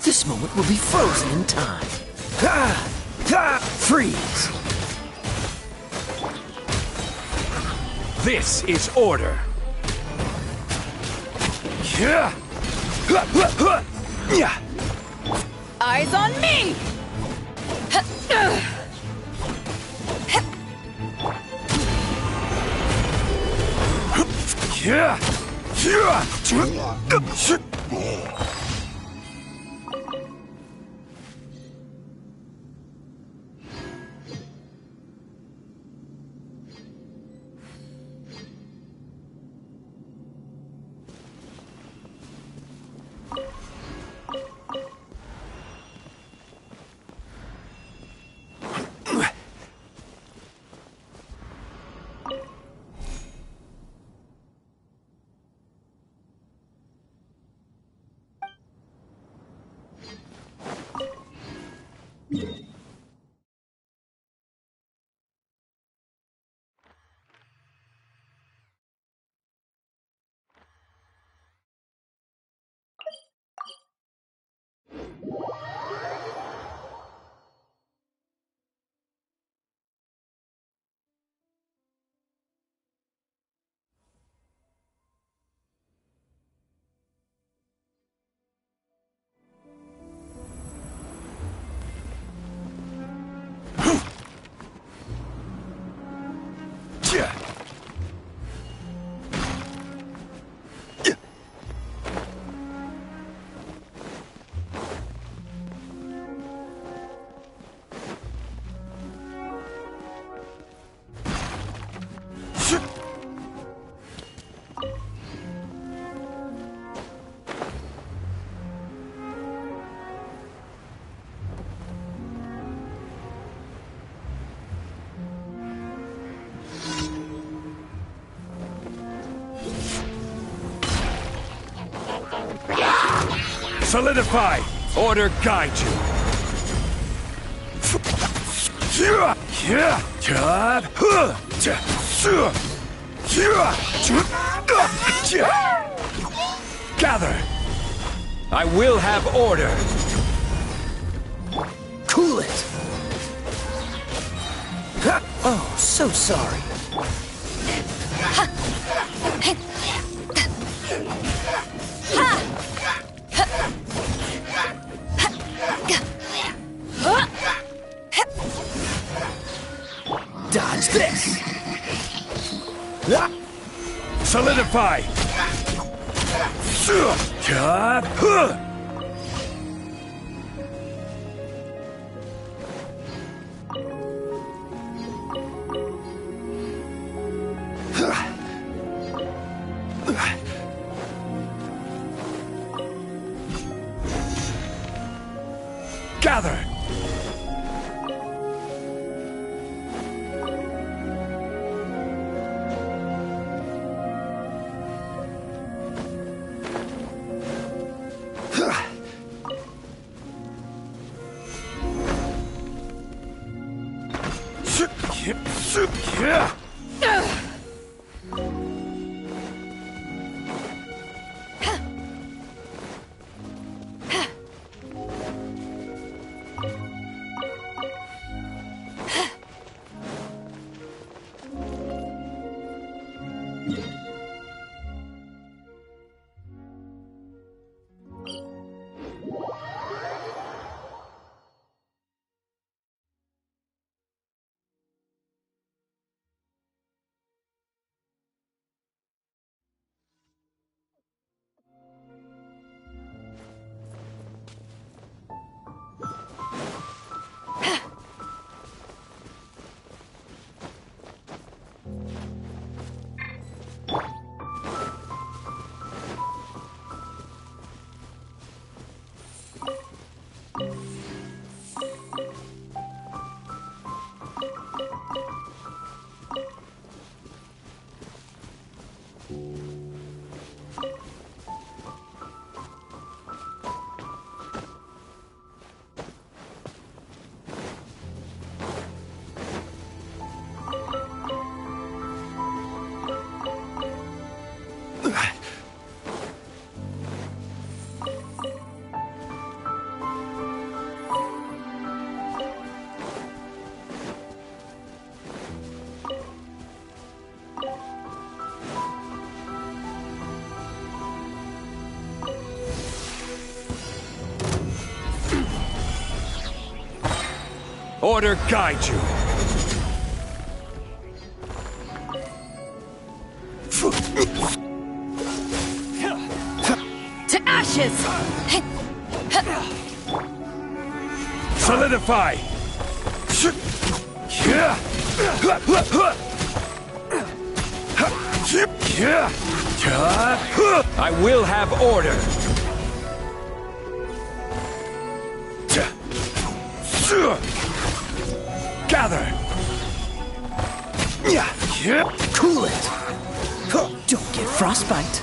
This moment will be frozen in time. Freeze! This is order. Eyes on me! Solidify! Order guide you! Gather! I will have order! Cool it! Oh, so sorry. Dodge this! Solidify! Gather! Order guide you. To ashes! Solidify! I will have order! Gather! Cool it! Don't get frostbite.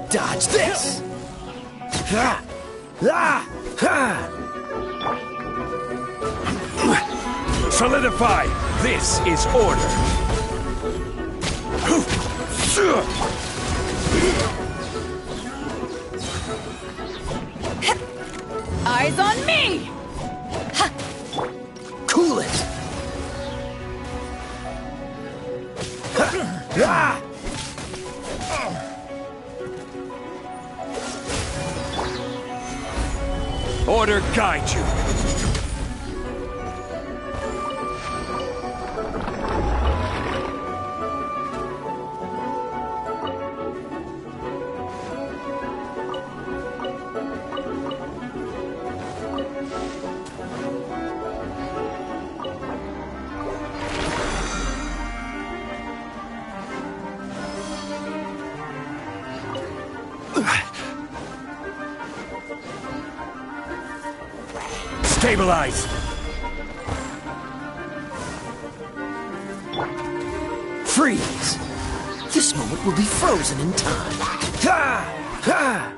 Dodge this! Solidify! This is order! Eyes on me! Cool it! Order guide you! Stabilize! Freeze! This moment will be frozen in time. Ha! Ha!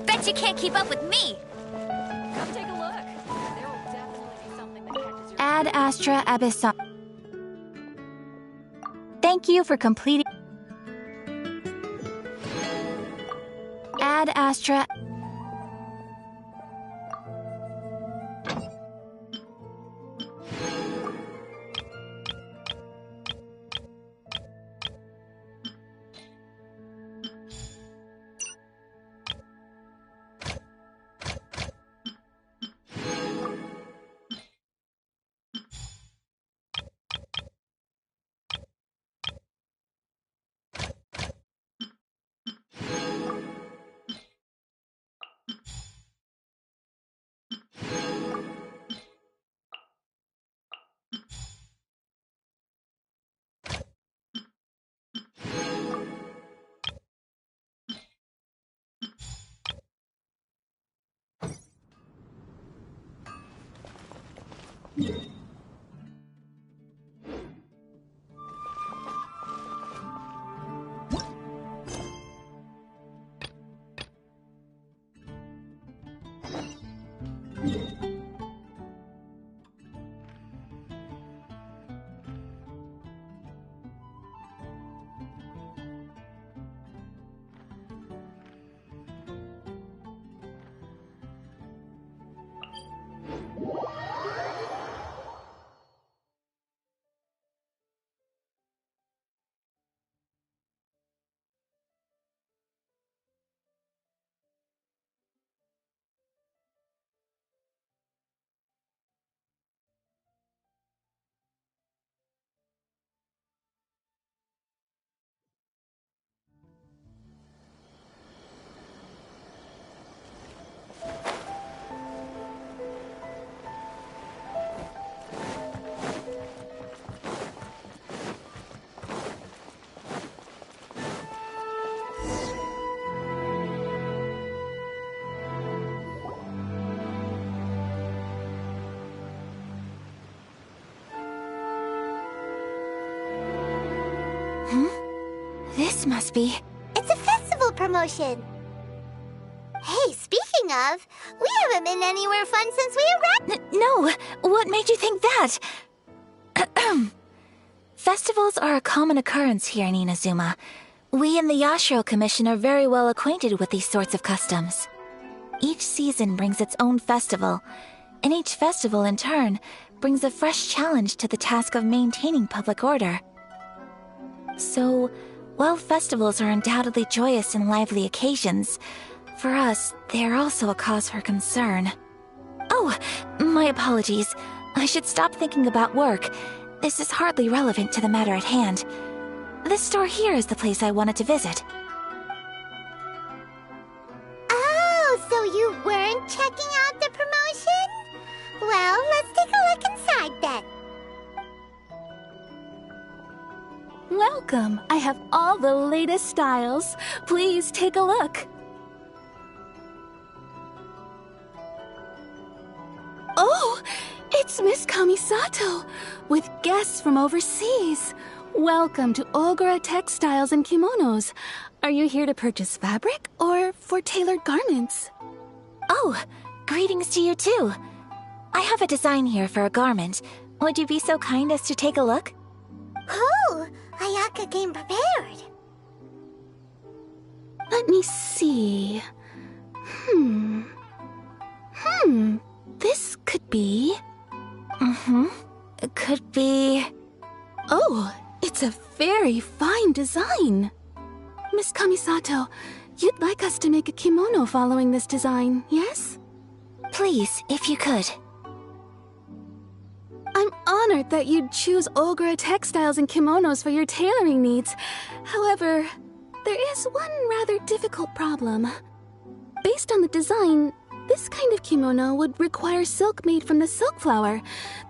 Bet you can't keep up with me! Come take a look. There will definitely be something that catches your Ad Astra Abyssal. Thank you for completing. Ad Astra. This must be... It's a festival promotion. Hey, speaking of, we haven't been anywhere fun since we arrived. No! What made you think that? Festivals are a common occurrence here in Inazuma. We in the Yashiro Commission are very well acquainted with these sorts of customs. Each season brings its own festival, and each festival, in turn, brings a fresh challenge to the task of maintaining public order. So, while festivals are undoubtedly joyous and lively occasions, for us, they are also a cause for concern. Oh, my apologies. I should stop thinking about work. This is hardly relevant to the matter at hand. This store here is the place I wanted to visit. Oh, so you weren't checking out the promotion? Well, let's take a look inside then. Welcome. I have all the latest styles. Please take a look. Oh, it's Miss Kamisato, with guests from overseas. Welcome to Ogura Textiles and Kimonos. Are you here to purchase fabric or for tailored garments? Oh, greetings to you too. I have a design here for a garment. Would you be so kind as to take a look? Oh, Ayaka came prepared. Let me see. This could be... It could be... Oh, it's a very fine design. Miss Kamisato, you'd like us to make a kimono following this design, yes? Please, if you could. I'm honored that you'd choose Ogura Textiles and Kimonos for your tailoring needs. However, there is one rather difficult problem. Based on the design, this kind of kimono would require silk made from the silk flower.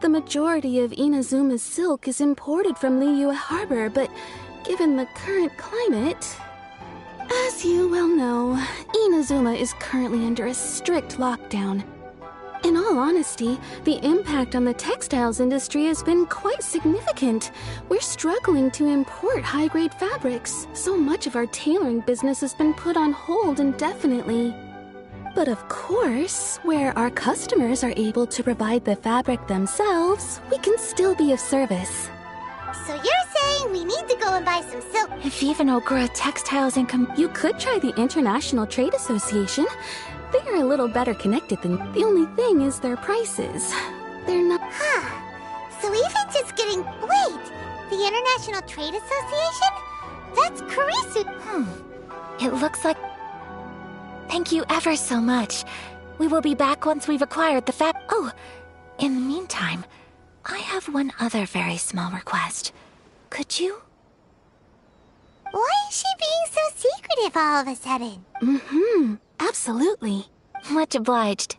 The majority of Inazuma's silk is imported from Liyue Harbor, but given the current climate... As you well know, Inazuma is currently under a strict lockdown. In all honesty, the impact on the textiles industry has been quite significant. We're struggling to import high-grade fabrics. So much of our tailoring business has been put on hold indefinitely. But of course, where our customers are able to provide the fabric themselves, we can still be of service. So you're saying we need to go and buy some silk? If even Ogura Textiles and You could try the International Trade Association. They are a little better connected than... The only thing is their prices. They're not... So even just getting... Wait! The International Trade Association? That's Kurisu... It looks like... Thank you ever so much. We will be back once we've acquired the fab... Oh, in the meantime, I have one other very small request. Could you? Why is she being so secretive all of a sudden? Absolutely. Much obliged.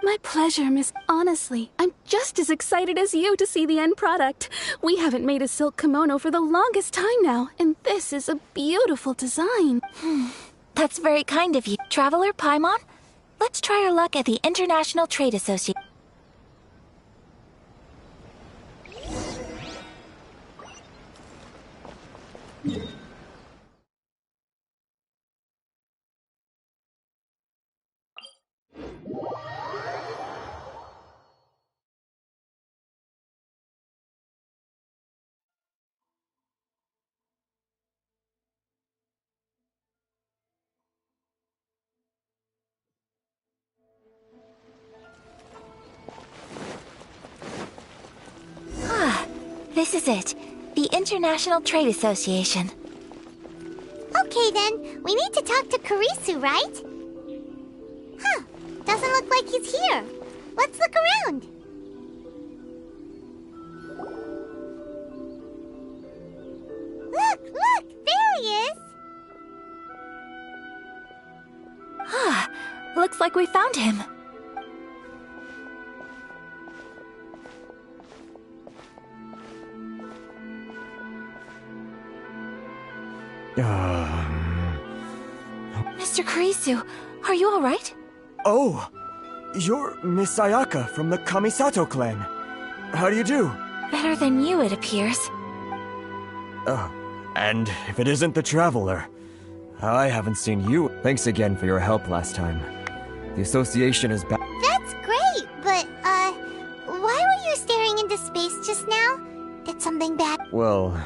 My pleasure, Miss. Honestly, I'm just as excited as you to see the end product. We haven't made a silk kimono for the longest time now, and this is a beautiful design. That's very kind of you. Traveler Paimon, let's try our luck at the International Trade Association. This is it. The International Trade Association. Okay then, we need to talk to Kurisu, right? Doesn't look like he's here. Let's look around. Look! There he is! Looks like we found him. Mr. Kurisu, are you alright? Oh, you're Miss Ayaka from the Kamisato clan. How do you do? Better than you, it appears. And if it isn't the Traveler, I haven't seen you. Thanks again for your help last time. The association is back. That's great, but, why were you staring into space just now? Did something bad? Well,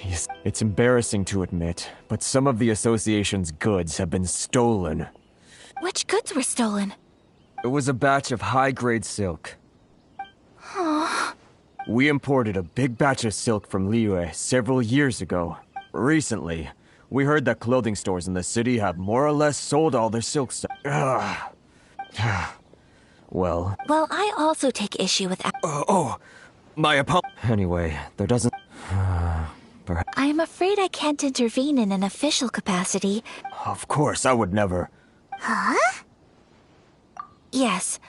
yes, it's embarrassing to admit, but some of the association's goods have been stolen. Which goods were stolen? It was a batch of high-grade silk. We imported a big batch of silk from Liyue several years ago. Recently, we heard that clothing stores in the city have more or less sold all their silk stuff. Well, I also take issue with... my apologies. Anyway, there doesn't... perhaps... I am afraid I can't intervene in an official capacity. Of course, I would never. Huh? Yes,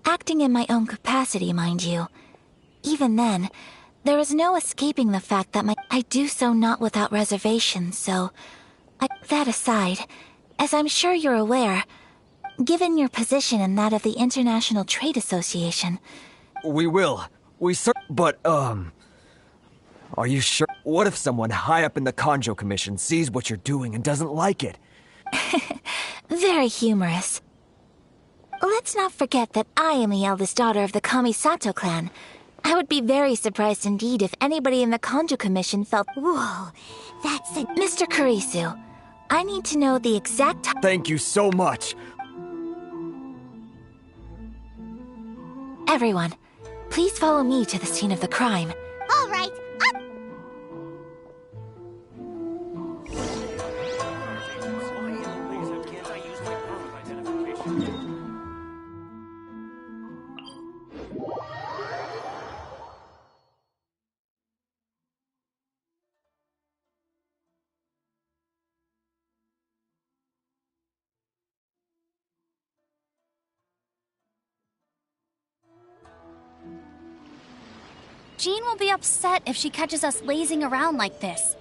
acting in my own capacity, mind you. Even then, there is no escaping the fact that I do so not without reservation, so... That aside, as I'm sure you're aware, given your position and that of the International Trade Association... We will. But, are you sure? What if someone high up in the Kanjo Commission sees what you're doing and doesn't like it? Very humorous. Let's not forget that I am the eldest daughter of the Kamisato clan. I would be very surprised indeed if anybody in the Kanjo Commission felt... Whoa, that's a... Mr. Kurisu, I need to know the exact... Thank you so much. Everyone, please follow me to the scene of the crime. All right, up! Jean will be upset if she catches us lazing around like this.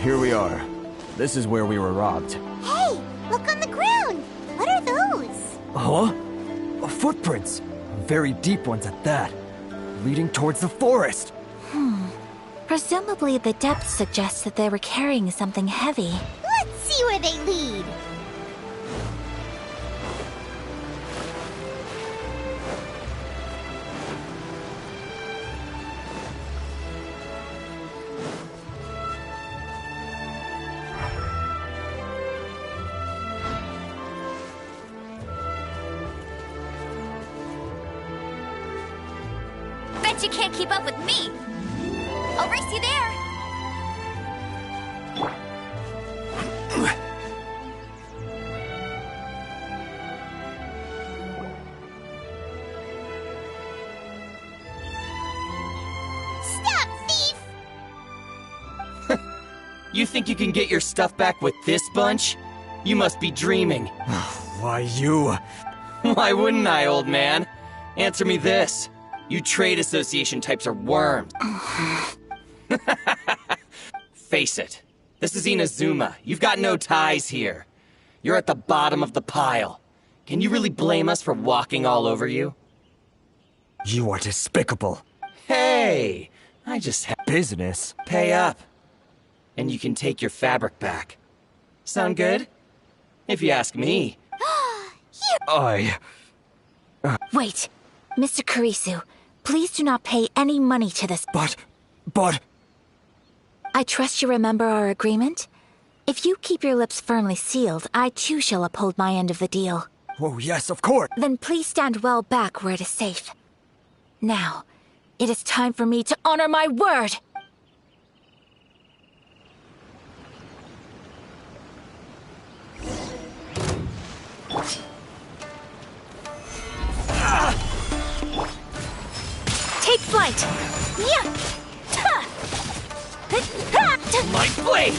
Here we are. This is where we were robbed. Hey, look on the ground! What are those? Huh? Footprints. Very deep ones at that. Leading towards the forest. Presumably the depth suggests that they were carrying something heavy. Let's see where they lead. Bet you can't keep up with me! I'll race you there! Stop, thief! You think you can get your stuff back with this bunch? You must be dreaming. Why you? Why wouldn't I, old man? Answer me this. You trade association types are worms. Face it. This is Inazuma. You've got no ties here. You're at the bottom of the pile. Can you really blame us for walking all over you? You are despicable. Hey! I just have Business? pay up. And you can take your fabric back. Sound good? If you ask me. Wait, Mr. Kurisu, please do not pay any money to this. But... I trust you remember our agreement? If you keep your lips firmly sealed, I too shall uphold my end of the deal. Oh yes, of course. Then please stand well back where it is safe. Now, it is time for me to honor my word! Take flight! Yeah! My blade!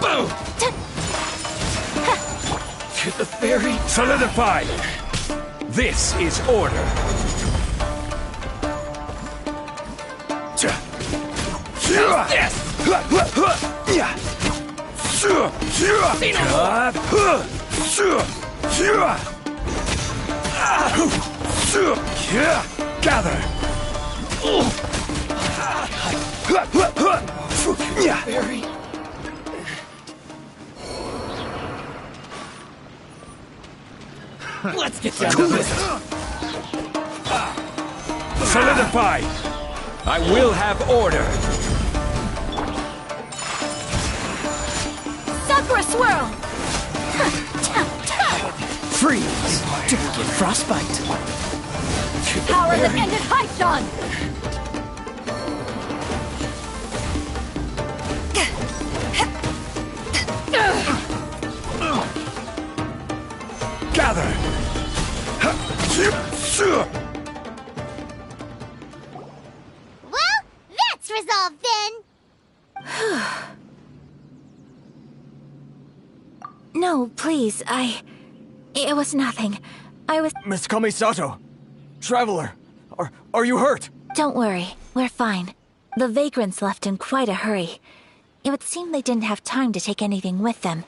Boom! To the fairy! Solidify! This is order. Gather! Let's get down to this. Solidify! I will have order! Sakura swirl! Freeze! Don't get frostbite. Power that ended Haishan! Gather! Well, that's resolved then. No, please, It was nothing. I was... Miss Kamisato! Traveler! Are you hurt? Don't worry, we're fine. The vagrants left in quite a hurry. It would seem they didn't have time to take anything with them.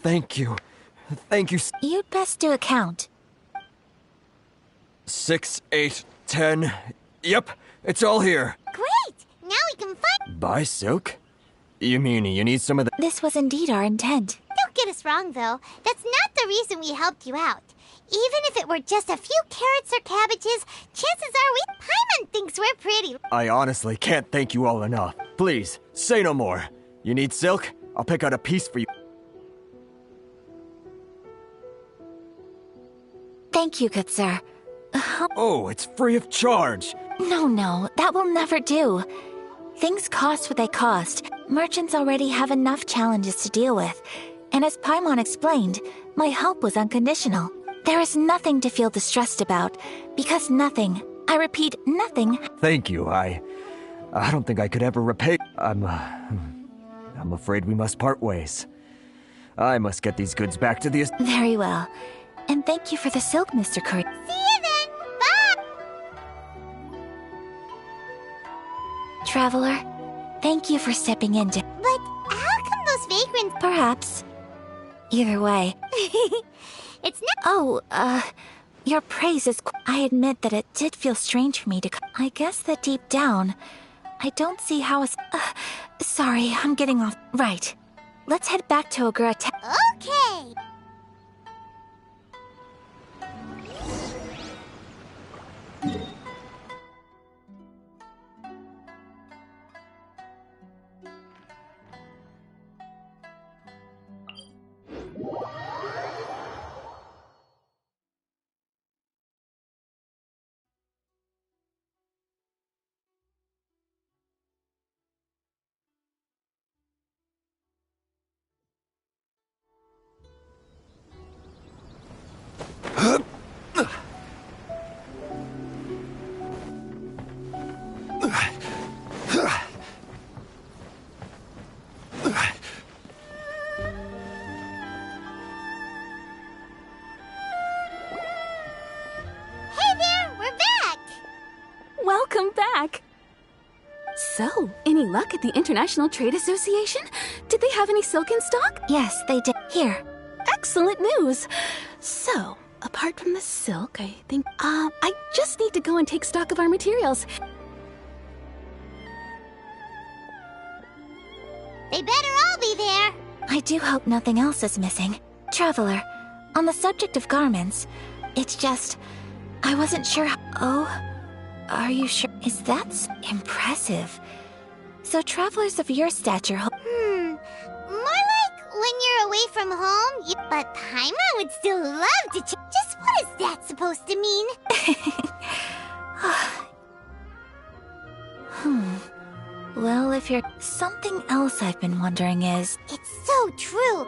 Thank you. Thank you. You'd best do a count. 6, 8, 10. Yep, it's all here. Great! Now we can find... Buy silk? You mean you need some of the... This was indeed our intent. Don't get us wrong, though. That's not the reason we helped you out. Even if it were just a few carrots or cabbages, chances are Paimon thinks we're pretty. I honestly can't thank you all enough. Please, say no more. You need silk? I'll pick out a piece for you. Thank you, good sir. Oh, it's free of charge. No, that will never do. Things cost what they cost. Merchants already have enough challenges to deal with. And as Paimon explained, my help was unconditional. There is nothing to feel distressed about, because nothing, I repeat, nothing. Thank you. I don't think I could ever repay. I'm afraid we must part ways. I must get these goods back to the... Very well. And thank you for the silk, Mr. Curry. See you then! Bye! Traveler, thank you for stepping in to... But how come those vagrants... Perhaps. Either way. It's not... Oh, your praise is... I admit that it did feel strange for me to... I guess that deep down, I don't see how a... sorry, I'm getting off... Right. Let's head back to Ogura... Okay! Welcome back! So, any luck at the International Trade Association? Did they have any silk in stock? Yes, they did. Here. Excellent news! So, apart from the silk, I think... I just need to go and take stock of our materials. They better all be there! I do hope nothing else is missing. Traveler, on the subject of garments, it's just... I wasn't sure how... Oh... Are you sure? Is that impressive? So travelers of your stature... More like when you're away from home, but Paimon would still love to Just what is that supposed to mean? Well, if you're... Something else I've been wondering is... It's so true.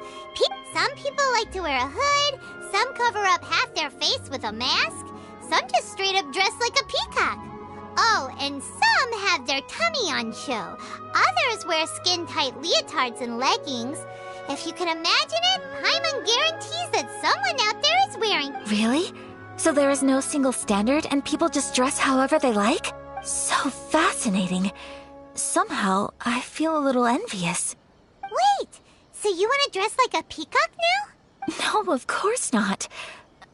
Some people like to wear a hood, some cover up half their face with a mask, some just straight up dress like a peacock. Oh, and some have their tummy on show. Others wear skin-tight leotards and leggings. If you can imagine it, Paimon guarantees that someone out there is wearing... Really? So there is no single standard and people just dress however they like? So fascinating. Somehow, I feel a little envious. Wait! So you want to dress like a peacock now? No, of course not.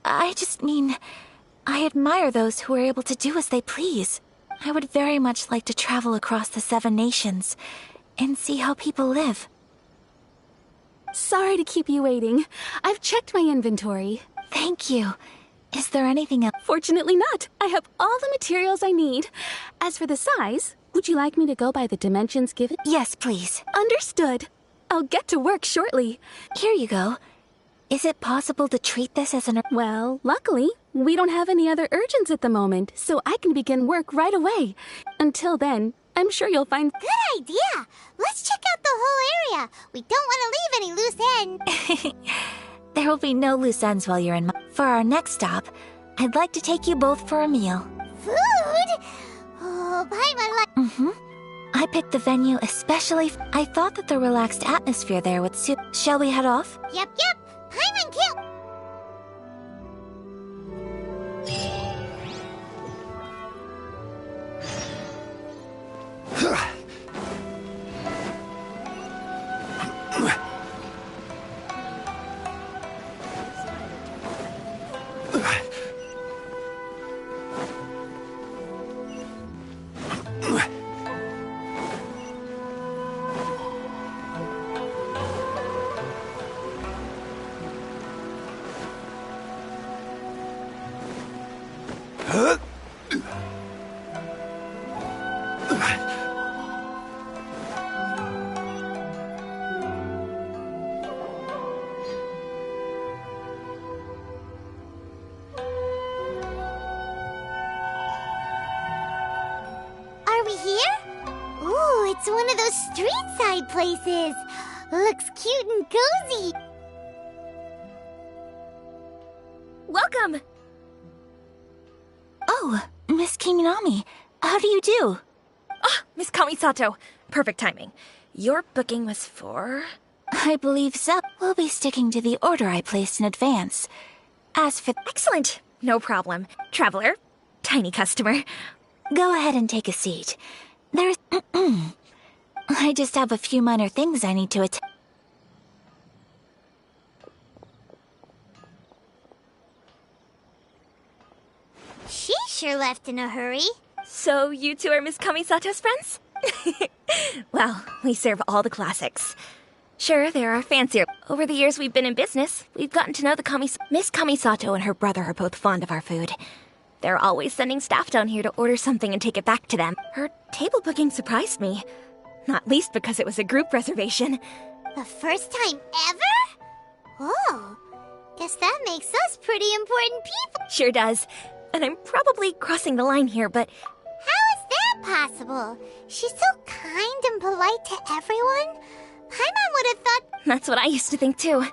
I just mean, I admire those who are able to do as they please. I would very much like to travel across the 7 nations and see how people live. Sorry to keep you waiting. I've checked my inventory. Thank you. Is there anything else? Fortunately not. I have all the materials I need. As for the size, would you like me to go by the dimensions given? Yes, please. Understood. I'll get to work shortly. Here you go. Is it possible to treat this as an... Well, luckily, we don't have any other urgents at the moment, so I can begin work right away. Until then, I'm sure you'll find... Good idea! Let's check out the whole area. We don't want to leave any loose ends. There will be no loose ends while you're in my... For our next stop, I'd like to take you both for a meal. Food? Oh, Paimon like... I picked the venue especially... I thought that the relaxed atmosphere there would suit... Shall we head off? Yep. Paimon kill... Are we here? Ooh, it's one of those street-side places. Looks cute and cozy. Welcome! Oh, Miss Kiminami, how do you do? Ah, Miss Kamisato. Perfect timing. Your booking was for... I believe so. We'll be sticking to the order I placed in advance. As for... Excellent. No problem. Traveler. Tiny customer. Go ahead and take a seat. There's... I just have a few minor things I need to attend. She sure left in a hurry. So you two are Miss Kamisato's friends? Well, we serve all the classics. Sure, there are fancier. Over the years we've been in business, we've gotten to know the Miss Kamisato and her brother are both fond of our food. They're always sending staff down here to order something and take it back to them. Her table booking surprised me. Not least because it was a group reservation. The first time ever? Oh, guess that makes us pretty important people. Sure does. And I'm probably crossing the line here, but... How is that possible? She's so kind and polite to everyone. Paimon would have thought... That's what I used to think too.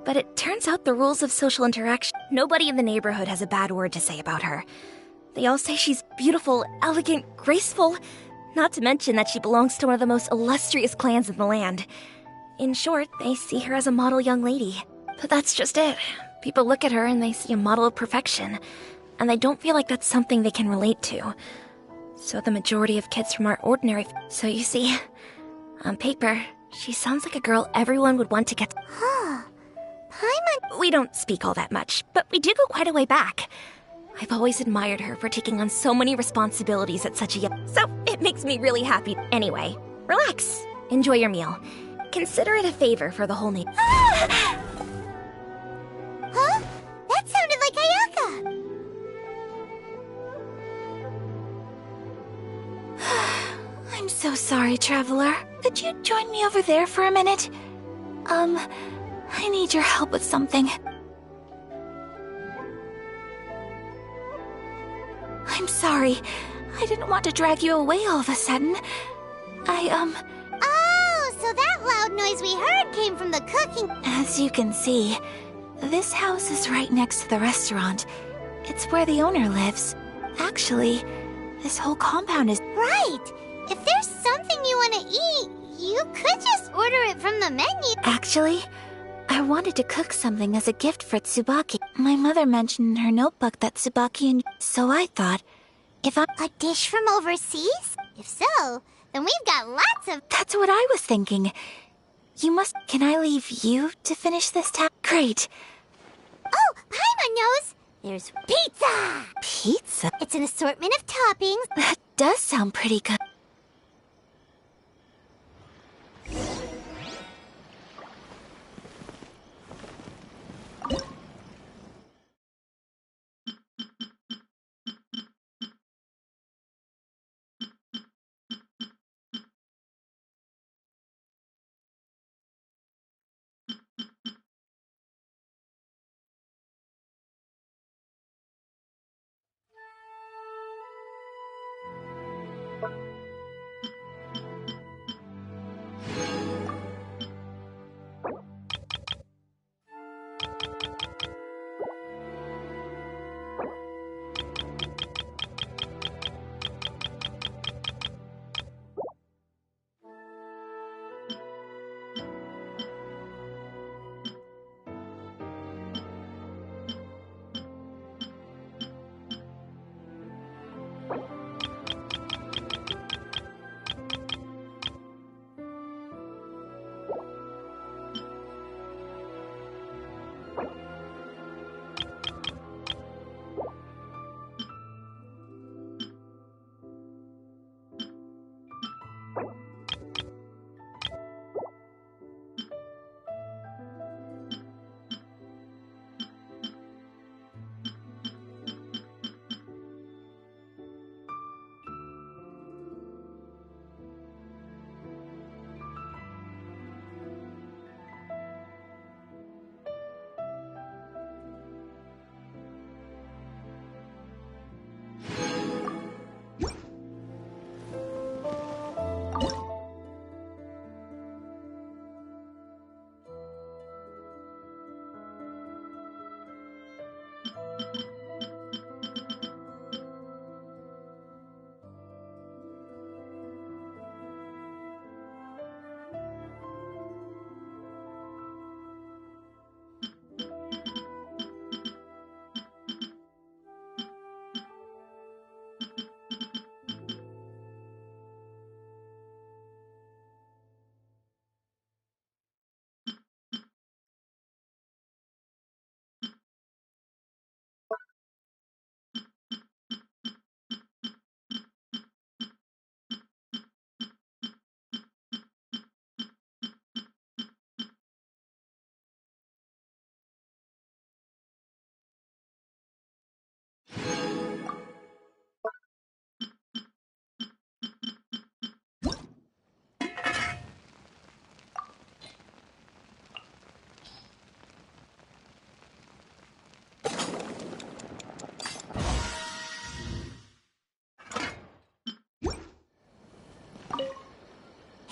But it turns out the rules of social interaction... Nobody in the neighborhood has a bad word to say about her. They all say she's beautiful, elegant, graceful. Not to mention that she belongs to one of the most illustrious clans in the land. In short, they see her as a model young lady. But that's just it. People look at her and they see a model of perfection. And they don't feel like that's something they can relate to. So the majority of kids from our ordinary... So you see, on paper, she sounds like a girl everyone would want to get... Huh. Paimon... We don't speak all that much, but we do go quite a way back. I've always admired her for taking on so many responsibilities at such a young... So it makes me really happy. Anyway, relax. Enjoy your meal. Consider it a favor for the whole nation. Huh? That sounded like Ayaka. I'm so sorry, Traveler. Could you join me over there for a minute? I need your help with something. I'm sorry. I didn't want to drag you away all of a sudden. Oh, so that loud noise we heard came from the cooking... As you can see, this house is right next to the restaurant. It's where the owner lives. Actually, this whole compound is... Right! If there's something you want to eat, you could just order it from the menu. Actually, I wanted to cook something as a gift for Tsubaki. My mother mentioned in her notebook that Tsubaki and so I thought, if I'm A dish from overseas? If so, then we've got lots of... That's what I was thinking. You must... Can I leave you to finish this task? Great. Oh, Paimon knows! There's pizza! Pizza? It's an assortment of toppings. That does sound pretty good.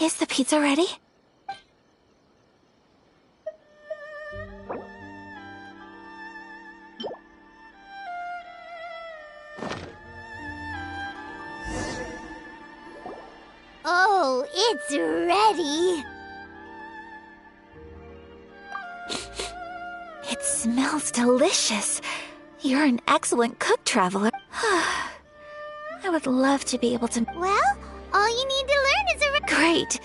Is the pizza ready? Oh, it's ready! It smells delicious. You're an excellent cook, Traveler. I would love to be able to... Well, all you need to learn is a... Great.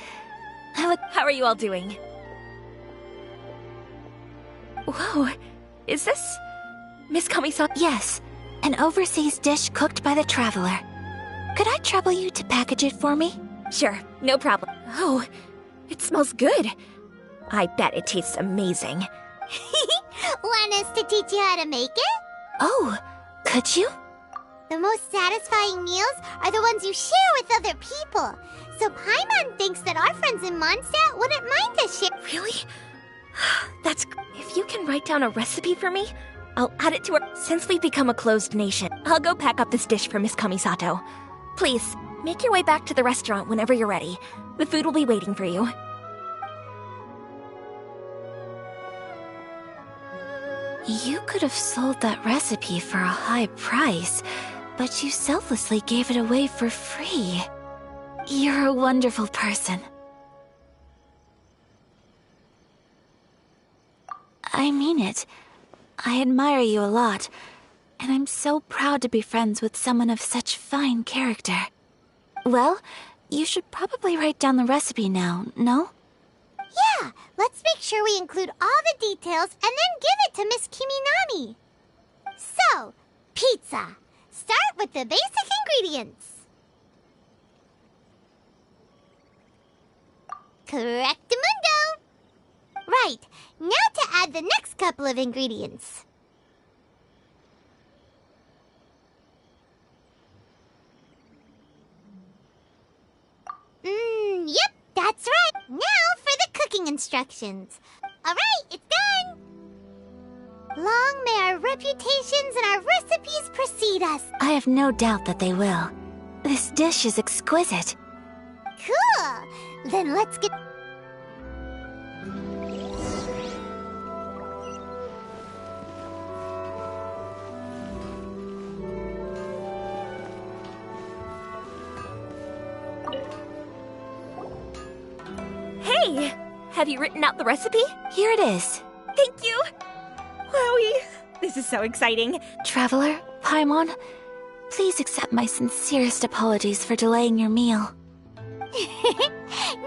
How are you all doing? Whoa, is this Miss Kami-san? Yes, an overseas dish cooked by the Traveler. Could I trouble you to package it for me? Sure, no problem. Oh, it smells good. I bet it tastes amazing. Want us to teach you how to make it? Oh, could you? The most satisfying meals are the ones you share with other people. So Paimon thinks that our friends in Mondstadt wouldn't mind us share. Really? That's... If you can write down a recipe for me, I'll add it to our... Since we've become a closed nation, I'll go pack up this dish for Miss Kamisato. Please, make your way back to the restaurant whenever you're ready. The food will be waiting for you. You could have sold that recipe for a high price, but you selflessly gave it away for free. You're a wonderful person. I mean it. I admire you a lot, and I'm so proud to be friends with someone of such fine character. Well, you should probably write down the recipe now, no? Yeah, let's make sure we include all the details and then give it to Miss Kiminami. So, pizza. Start with the basic ingredients. Correctamundo! Right, now to add the next couple of ingredients. Yep, that's right. Now for the cooking instructions. Alright, it's done! Long may our reputations and our recipes precede us. I have no doubt that they will. This dish is exquisite. Cool! Then let's get... Hey! Have you written out the recipe? Here it is. Thank you! Wowie! This is so exciting. Traveler, Paimon, please accept my sincerest apologies for delaying your meal.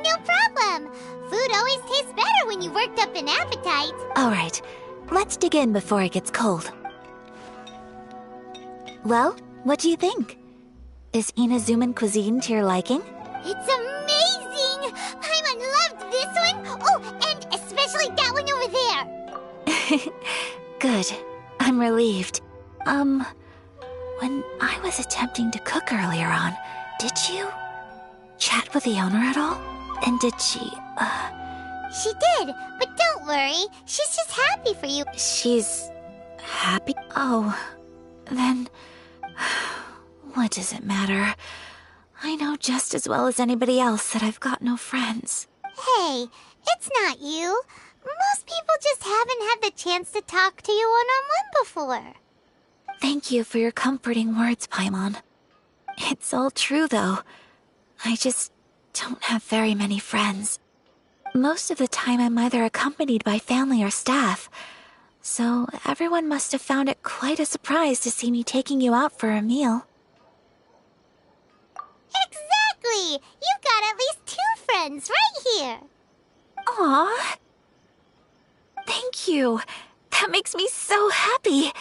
No problem! Food always tastes better when you've worked up an appetite. Alright, let's dig in before it gets cold. Well, what do you think? Is Inazuman cuisine to your liking? It's amazing! Paimon loved this one! Oh, and especially that one over there! Good. I'm relieved. When I was attempting to cook earlier on, did you chat with the owner at all? And did she, She did, but don't worry. She's just happy for you. She's happy? Oh, then what does it matter? I know just as well as anybody else that I've got no friends. Hey, it's not you. Most people just haven't had the chance to talk to you one-on-one before. Thank you for your comforting words, Paimon. It's all true, though. I just don't have very many friends. Most of the time I'm either accompanied by family or staff, so everyone must have found it quite a surprise to see me taking you out for a meal. Exactly! You've got at least 2 friends right here. Aww. Thank you. That makes me so happy.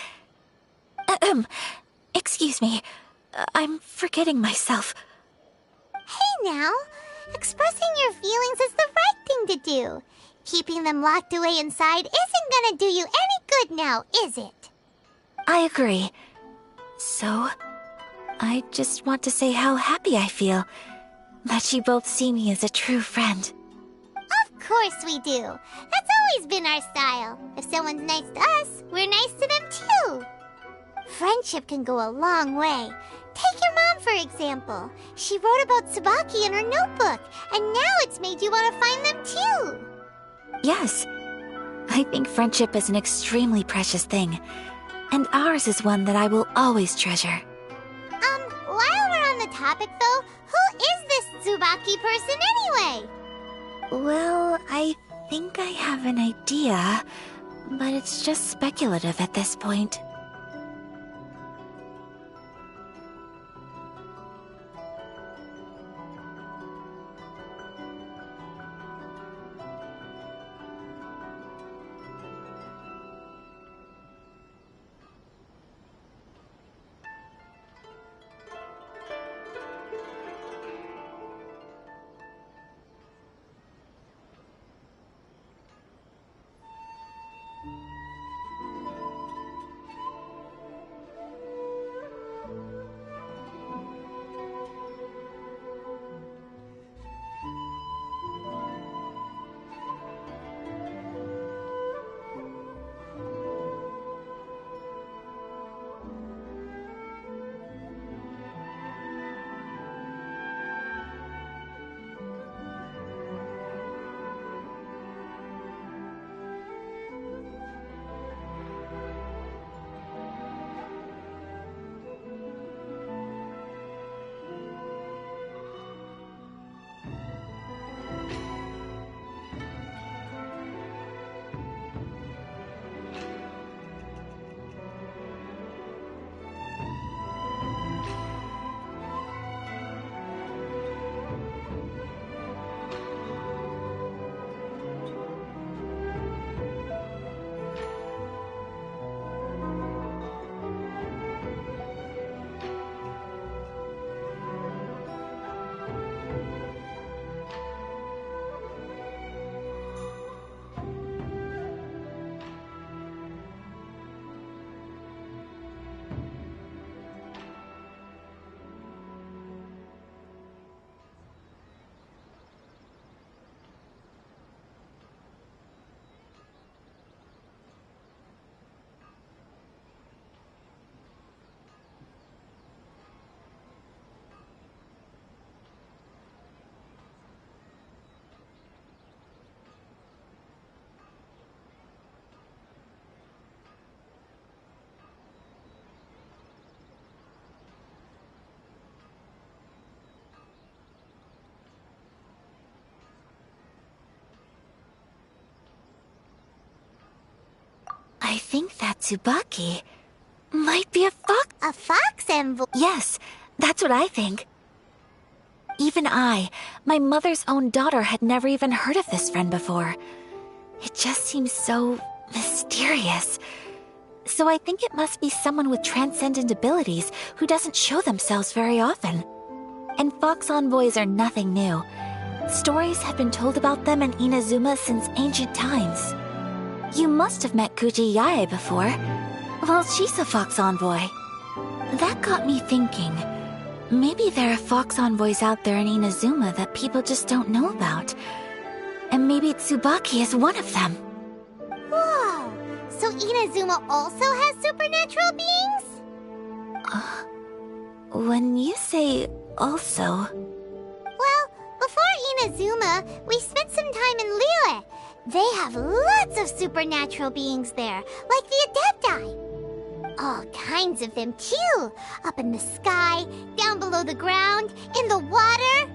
Excuse me. I'm forgetting myself. Hey now, expressing your feelings is the right thing to do. Keeping them locked away inside isn't gonna do you any good now, is it? I agree. So, I just want to say how happy I feel that you both see me as a true friend. Of course we do. That's always been our style. If someone's nice to us, we're nice to them too. Friendship can go a long way. Take your mom, for example. She wrote about Tsubaki in her notebook, and now it's made you want to find them too. Yes. I think friendship is an extremely precious thing, and ours is one that I will always treasure. While we're on the topic though, who is this Tsubaki person anyway? Well, I think I have an idea, but it's just speculative at this point. I think that Tsubaki might be a fox. A fox envoy? Yes, that's what I think. Even I, my mother's own daughter, had never even heard of this friend before. It just seems so mysterious. So I think it must be someone with transcendent abilities who doesn't show themselves very often. And fox envoys are nothing new. Stories have been told about them in Inazuma since ancient times. You must have met Kuji Yae before. Well, she's a fox envoy. That got me thinking. Maybe there are fox envoys out there in Inazuma that people just don't know about. And maybe Tsubaki is one of them. Whoa! So Inazuma also has supernatural beings? When you say also... Well, before Inazuma, we spent some time in Liyue. They have lots of supernatural beings there, like the Adepti. All kinds of them, too. Up in the sky, down below the ground, in the water.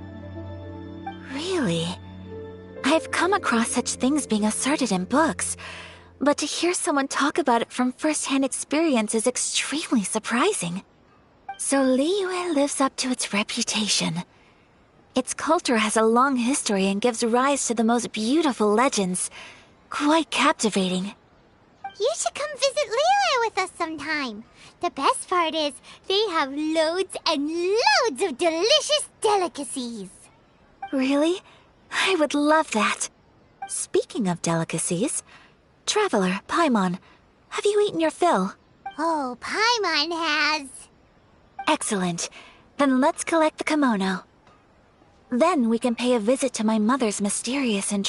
Really? I've come across such things being asserted in books, but to hear someone talk about it from first-hand experience is extremely surprising. So Liyue lives up to its reputation. Its culture has a long history and gives rise to the most beautiful legends. Quite captivating. You should come visit Liyue with us sometime. The best part is, they have loads and loads of delicious delicacies. Really? I would love that. Speaking of delicacies, Traveler, Paimon, have you eaten your fill? Oh, Paimon has. Excellent. Then let's collect the kimono. Then we can pay a visit to my mother's mysterious and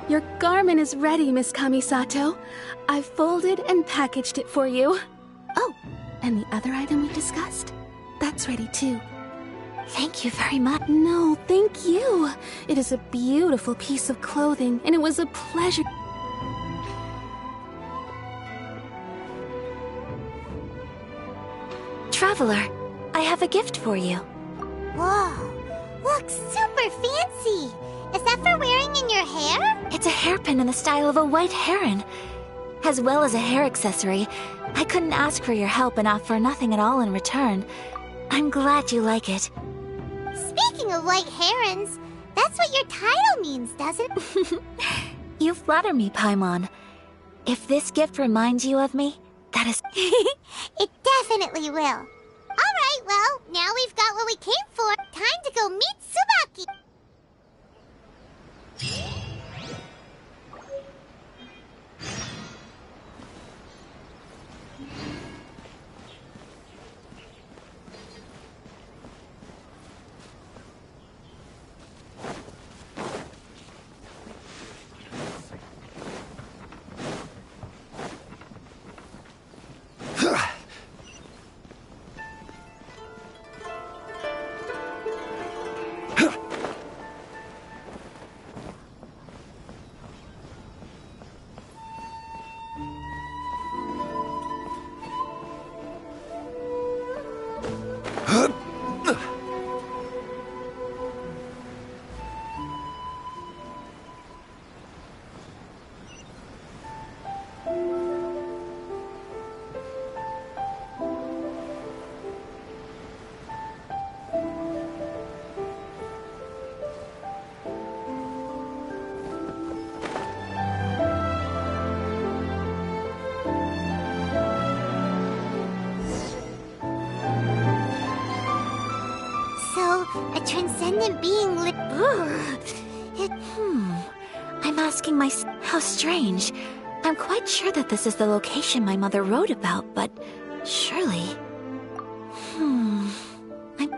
Your garment is ready, Miss Kamisato. I've folded and packaged it for you. Oh, and the other item we discussed? That's ready too. Thank you very much. No, thank you. It is a beautiful piece of clothing, and it was a pleasure. Traveler, I have a gift for you. Whoa, looks super fancy. Is that for wearing in your hair? It's a hairpin in the style of a white heron. As well as a hair accessory, I couldn't ask for your help and offer nothing at all in return. I'm glad you like it. Speaking of white herons, that's what your title means, doesn't it? You flatter me, Paimon. If this gift reminds you of me, that is... It definitely will. Alright, well, now we've got what we came for. Time to go meet Tsubaki. A transcendent being I'm asking myself, how strange. I'm quite sure that this is the location my mother wrote about, but surely...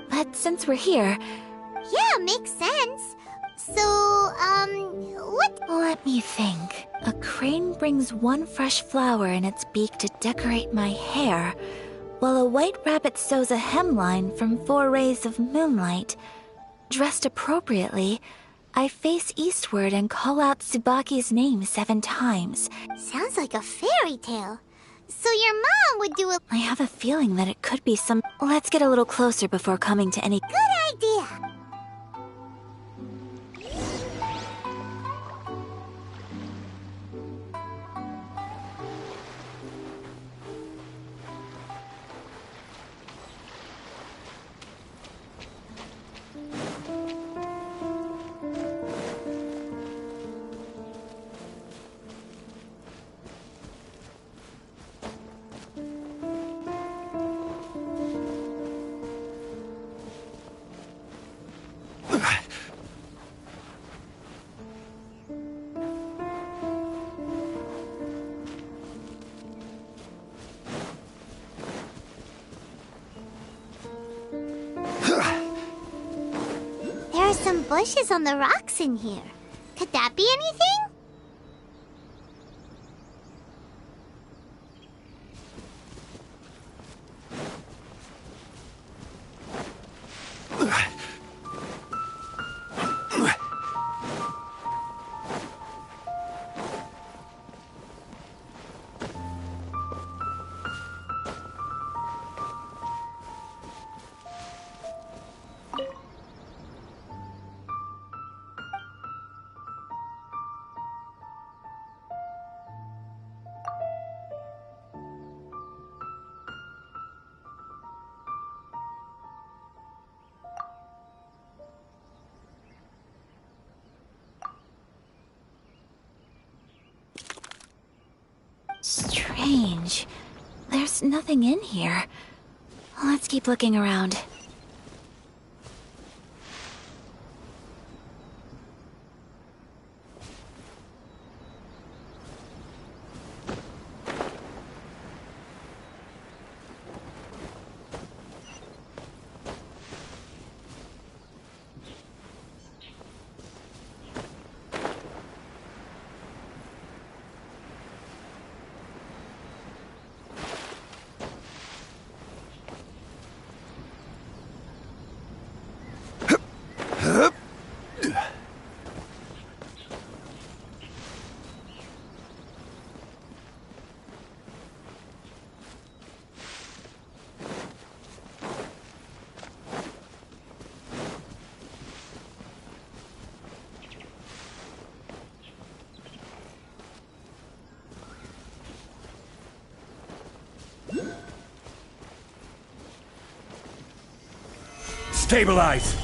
But since we're here... Yeah, makes sense. So, what? Let me think. A crane brings one fresh flower in its beak to decorate my hair, while a white rabbit sews a hemline from 4 rays of moonlight. Dressed appropriately, I face eastward and call out Tsubaki's name 7 times. Sounds like a fairy tale. So your mom would do a... I have a feeling that it could be some... Let's get a little closer before coming to any... Good idea. There are some bushes on the rocks in here. Could that be anything? Strange. There's nothing in here. Let's keep looking around. Stabilize!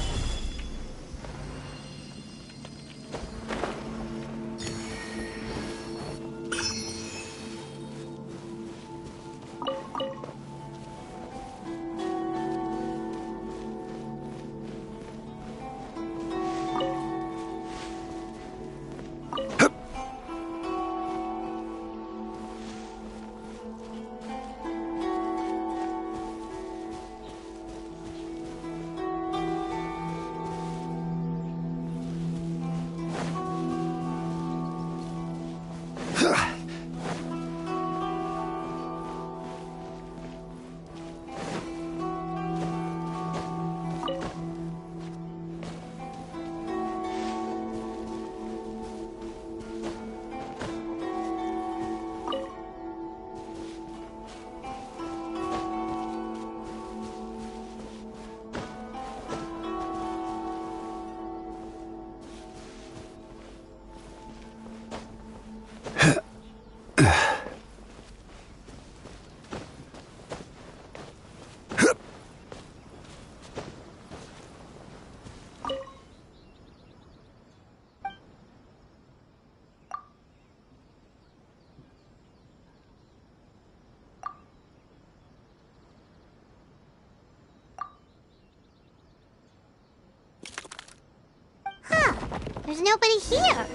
There's nobody here.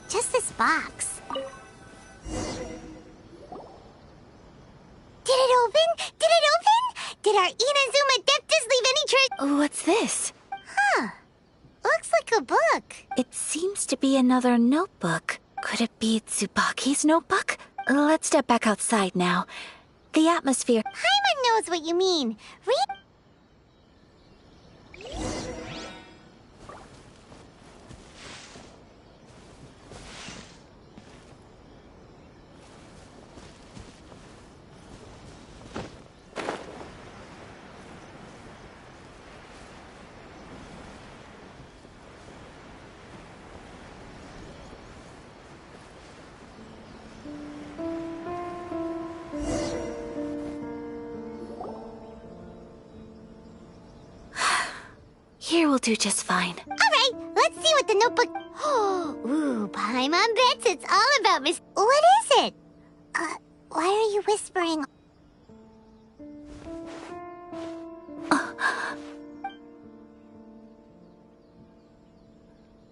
just this box. Did it open? Did it open? Did our Inazuma Deptas leave any trace? What's this? Huh. Looks like a book. It seems to be another notebook. Could it be Tsubaki's notebook? Let's step back outside now. The atmosphere... Paimon knows what you mean. Read... Here will do just fine. Alright, let's see what the notebook... Ooh, Paimon bets it's all about Miss... What is it? Why are you whispering?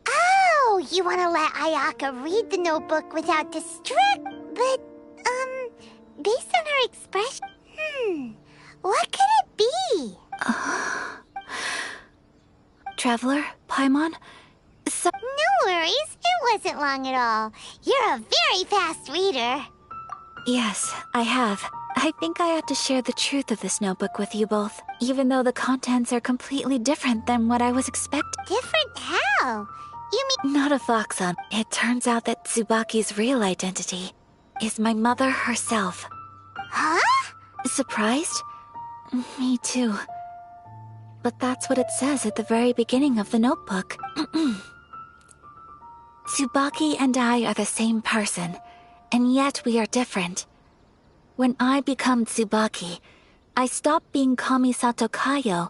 Oh, you want to let Ayaka read the notebook without distract... But, based on her expression... what could it be? Traveler, Paimon? No worries, it wasn't long at all. You're a very fast reader. Yes, I have. I think I ought to share the truth of this notebook with you both, even though the contents are completely different than what I was expecting. Different how? You mean... Not a fox on. It turns out that Tsubaki's real identity is my mother herself. Huh? Surprised? Me too. But that's what it says at the very beginning of the notebook. Tsubaki and I are the same person, and yet we are different. When I become Tsubaki, I stop being Kamisato Kayo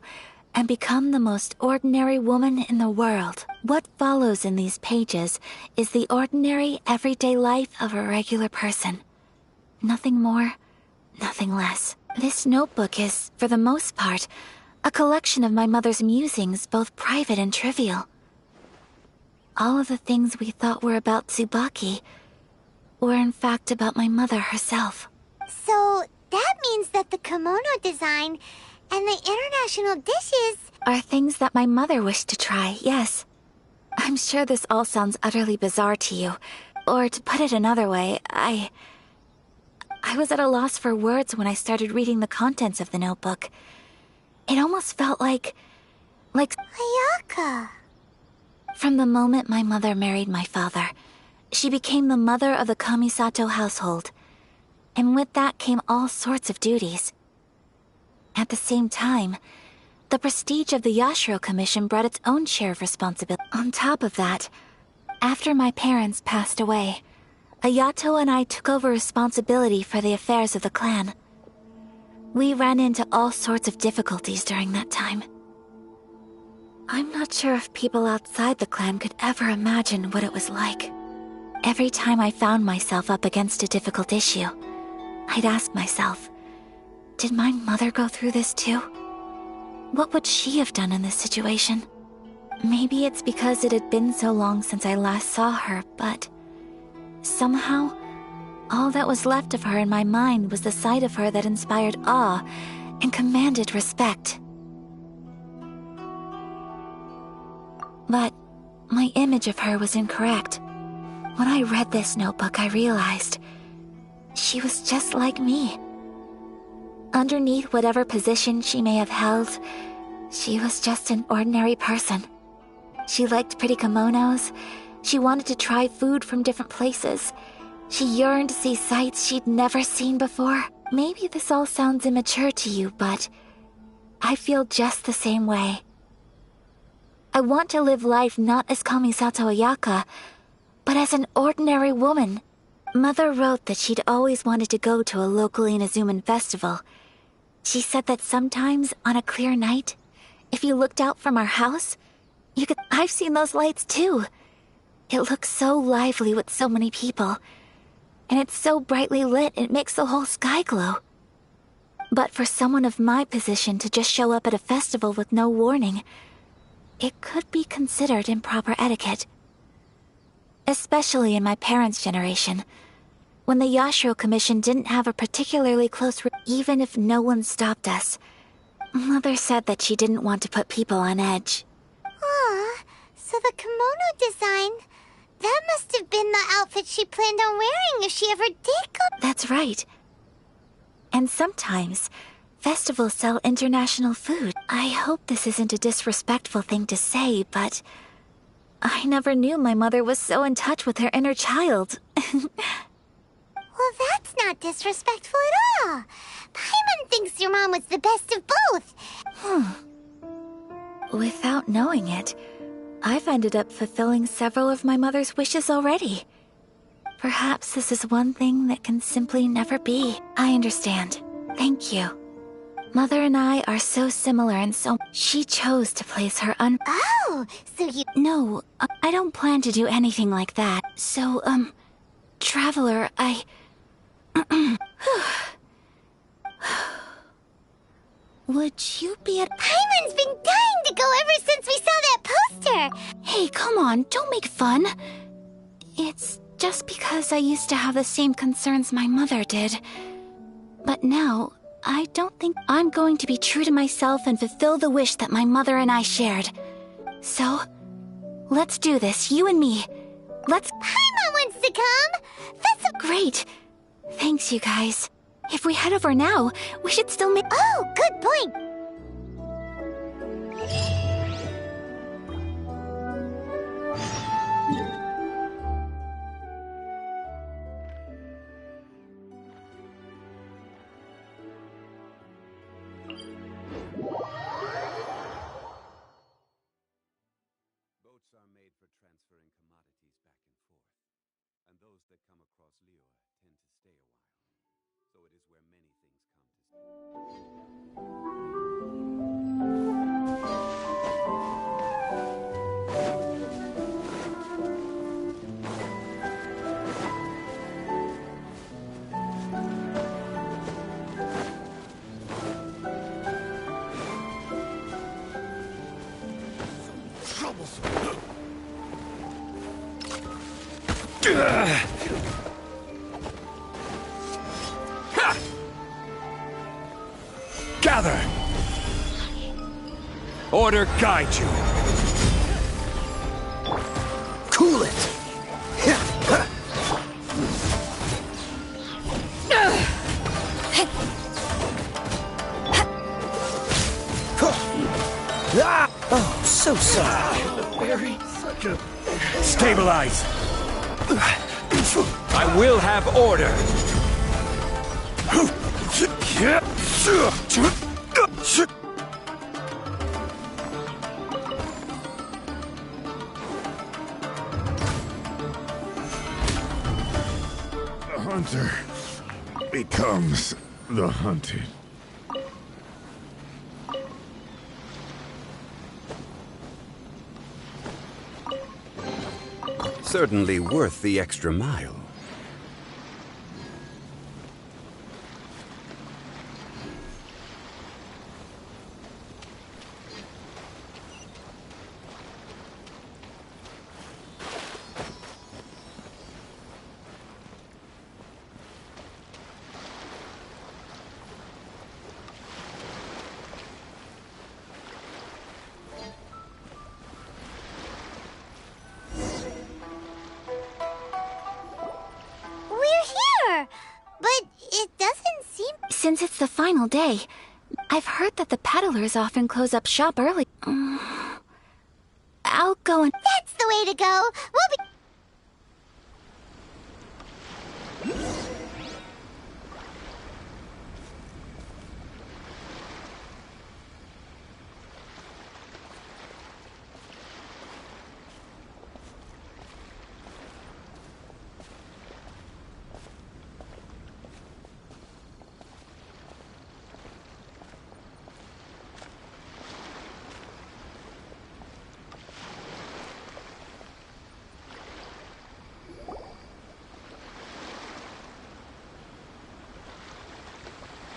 and become the most ordinary woman in the world. What follows in these pages is the ordinary, everyday life of a regular person. Nothing more, nothing less. This notebook is, for the most part, a collection of my mother's musings, both private and trivial. All of the things we thought were about Tsubaki were in fact about my mother herself. So, that means that the kimono design and the international dishes... are things that my mother wished to try, yes. I'm sure this all sounds utterly bizarre to you. Or to put it another way, I was at a loss for words when I started reading the contents of the notebook. It almost felt like... Ayaka. From the moment my mother married my father, she became the mother of the Kamisato household. And with that came all sorts of duties. At the same time, the prestige of the Yashiro Commission brought its own share of responsibility. On top of that, after my parents passed away, Ayato and I took over responsibility for the affairs of the clan. We ran into all sorts of difficulties during that time. I'm not sure if people outside the clan could ever imagine what it was like. Every time I found myself up against a difficult issue, I'd ask myself, did my mother go through this too? What would she have done in this situation? Maybe it's because it had been so long since I last saw her, but somehow, all that was left of her in my mind was the sight of her that inspired awe and commanded respect. But my image of her was incorrect. When I read this notebook, I realized she was just like me. Underneath whatever position she may have held, she was just an ordinary person. She liked pretty kimonos. She wanted to try food from different places. She yearned to see sights she'd never seen before. Maybe this all sounds immature to you, but I feel just the same way. I want to live life not as Kamisato Ayaka, but as an ordinary woman. Mother wrote that she'd always wanted to go to a local Inazuman festival. She said that sometimes, on a clear night, if you looked out from our house, you could... I've seen those lights too. It looks so lively with so many people. And it's so brightly lit, it makes the whole sky glow. But for someone of my position to just show up at a festival with no warning, it could be considered improper etiquette. especially in my parents' generation. When the Yashiro Commission didn't have a particularly close even if no one stopped us. Mother said that she didn't want to put people on edge. Aw, so the kimono design, that must have been the outfit she planned on wearing if she ever did go— That's right. And sometimes, festivals sell international food. I hope this isn't a disrespectful thing to say, but I never knew my mother was so in touch with her inner child. Well, that's not disrespectful at all. Paimon thinks your mom was the best of both. Without knowing it, I've ended up fulfilling several of my mother's wishes already. Perhaps this is one thing that can simply never be. I understand. Thank you. Mother and I are so similar and so— She chose to place her Oh, so you— No, I don't plan to do anything like that. So, Traveler, I— Would you be at— Paimon's been dying to go ever since we saw that poster! Hey, come on, don't make fun. It's just because I used to have the same concerns my mother did. But now, I don't think I'm going to be true to myself and fulfill the wish that my mother and I shared. So, let's do this, you and me. Let's— Paimon wants to come! That's a— Great. Thanks, you guys. If we head over now, we should still make— Oh, good point! Boats are made for transferring commodities back and forth, and those that come across Liyue tend to stay a while. So it is where many things come to stay. Gather! Order guide you. Cool it! Oh, so sorry. Stabilize! I will have order! The hunter becomes the hunted. Certainly worth the extra mile. Since it's the final day, I've heard that the peddlers often close up shop early. I'll go and— That's the way to go! We'll be—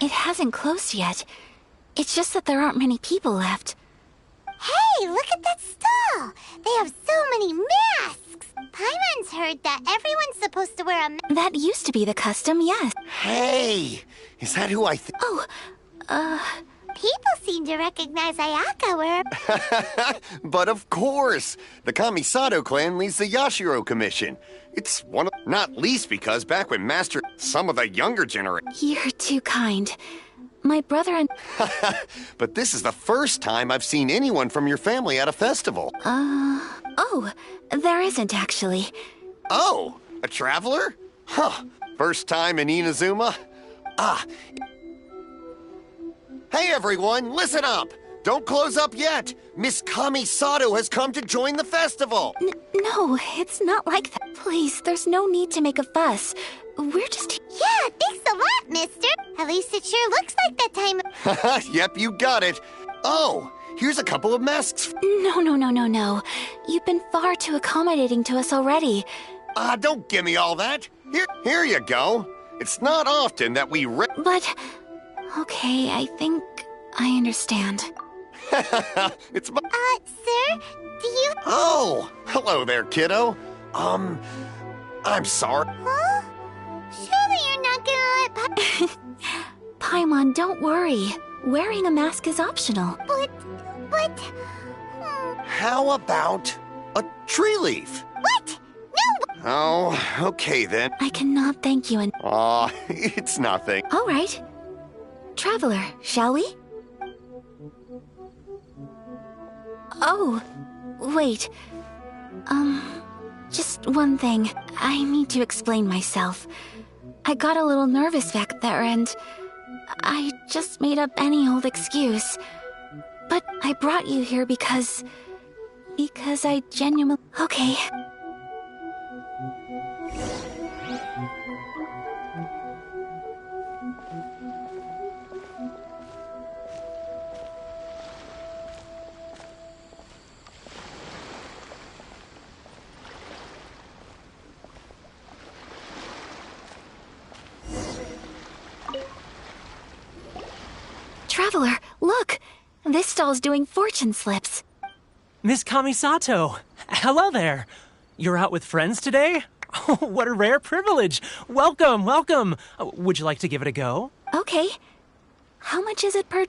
It hasn't closed yet. It's just that there aren't many people left. Hey, look at that stall! They have so many masks! Paimon's heard that everyone's supposed to wear a mask. That used to be the custom, yes. Hey! Is that who I think? Oh, People seem to recognize Ayaka wear. But of course! The Kamisato clan leads the Yashiro Commission. It's one of... Not least because back when Master... Some of the younger generation... You're too kind. My brother and... But this is the first time I've seen anyone from your family at a festival. Oh, there isn't actually. Oh, a traveler? Huh. First time in Inazuma? Ah. Hey everyone, listen up! Don't close up yet! Miss Kamisato has come to join the festival! No, it's not like that. Please, there's no need to make a fuss. We're just... Yeah, thanks a lot, mister. At least it sure looks like that time. Yep, you got it. Oh, here's a couple of masks. No. You've been far too accommodating to us already. Don't give me all that. Here you go. It's not often that we But... Okay, I think I understand. It's my... Sir, do you... Oh, hello there, kiddo. I'm sorry. Huh? Surely you're not gonna let Paimon, don't worry. Wearing a mask is optional. But... How about a tree leaf? What? No! Oh, okay then. I cannot thank you and... Aw, it's nothing. All right. Traveler, shall we? Oh, wait. Just one thing. I need to explain myself. I got a little nervous back there and I just made up any old excuse. But I brought you here because I genuinely... Okay. Traveler, look! This stall's doing fortune slips. Miss Kamisato! Hello there! You're out with friends today? Oh, what a rare privilege! Welcome, welcome! Would you like to give it a go? Okay. How much is it per...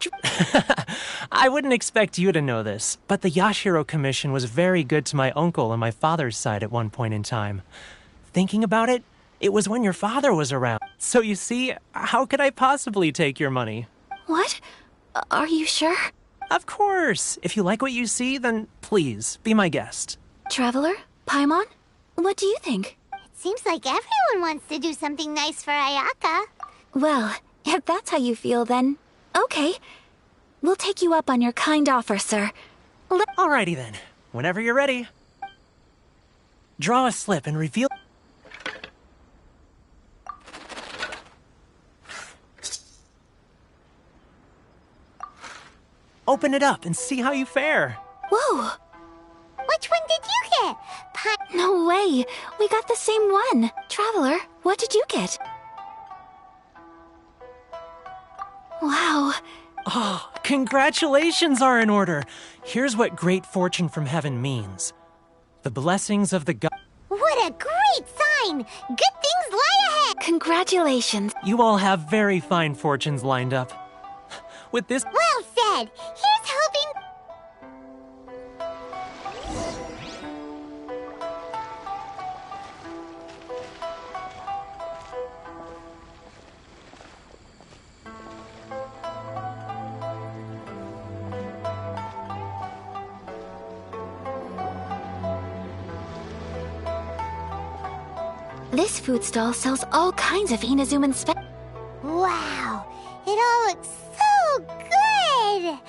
I wouldn't expect you to know this, but the Yashiro Commission was very good to my uncle on my father's side at one point in time. Thinking about it, it was when your father was around. So you see, how could I possibly take your money? What? Are you sure? Of course! If you like what you see, then please, be my guest. Traveler? Paimon? What do you think? It seems like everyone wants to do something nice for Ayaka. Well, if that's how you feel, then... Okay. We'll take you up on your kind offer, sir. Alrighty then. Whenever you're ready. Draw a slip and reveal... Open it up and see how you fare. Whoa! Which one did you get? No way! We got the same one! Traveler, what did you get? Wow. Oh, congratulations are in order. Here's what great fortune from heaven means. The blessings of the god... What a great sign! Good things lie ahead! Congratulations. You all have very fine fortunes lined up. With this... Well said! Here's hoping... This food stall sells all kinds of Inazuman Wow! It all looks so good!